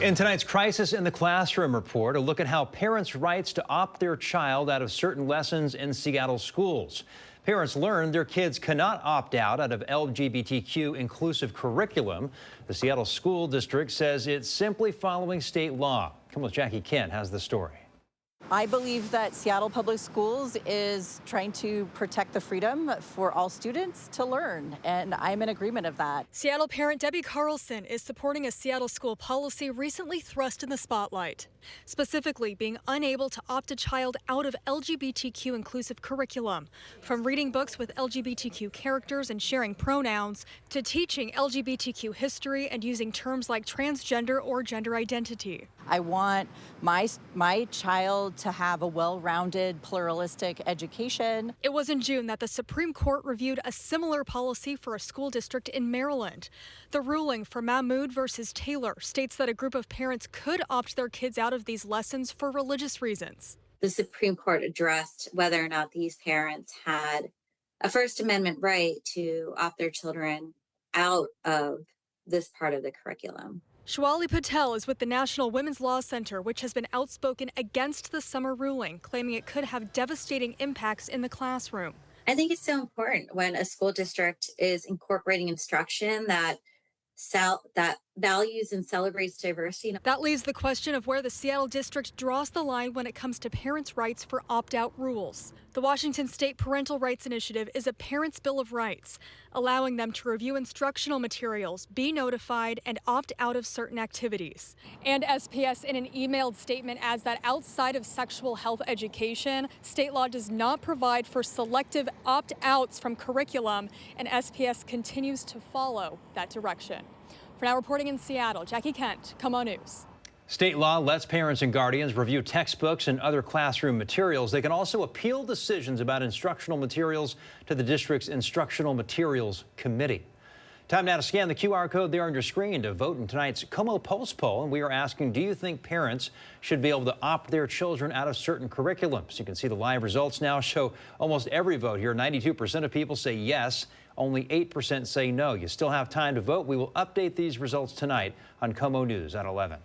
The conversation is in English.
In tonight's Crisis in the Classroom report, a look at how parents' rights to opt their child out of certain lessons in Seattle schools. Parents learned their kids cannot opt out of LGBTQ-inclusive curriculum. The Seattle School District says it's simply following state law. Come with Jackie Kent has the story. I believe that Seattle Public Schools is trying to protect the freedom for all students to learn, and I'm in agreement of that. Seattle parent Debbie Carlson is supporting a Seattle school policy recently thrust in the spotlight, specifically being unable to opt a child out of LGBTQ-inclusive curriculum, from reading books with LGBTQ characters and sharing pronouns, to teaching LGBTQ history and using terms like transgender or gender identity. I want my child to have a well-rounded, pluralistic education. It was in June that the Supreme Court reviewed a similar policy for a school district in Maryland. The ruling for Mahmoud versus Taylor states that a group of parents could opt their kids out of these lessons for religious reasons. The Supreme Court addressed whether or not these parents had a First Amendment right to opt their children out of this part of the curriculum. Shwali Patel is with the National Women's Law Center, which has been outspoken against the summer ruling, claiming it could have devastating impacts in the classroom. I think it's so important when a school district is incorporating instruction that values and celebrates diversity. That leaves the question of where the Seattle district draws the line when it comes to parents' rights for opt-out rules. The Washington State Parental Rights Initiative is a parent's bill of rights, allowing them to review instructional materials, be notified, and opt out of certain activities. And SPS in an emailed statement adds that outside of sexual health education, state law does not provide for selective opt-outs from curriculum, and SPS continues to follow that direction. For now, reporting in Seattle, Jackie Kent, KOMO News. State law lets parents and guardians review textbooks and other classroom materials. They can also appeal decisions about instructional materials to the district's Instructional Materials Committee. Time now to scan the QR code there on your screen to vote in tonight's KOMO Pulse poll. And we are asking, do you think parents should be able to opt their children out of certain curriculums? You can see the live results now show almost every vote here. 92% of people say yes. Only 8% say no. You still have time to vote. We will update these results tonight on KOMO News at 11.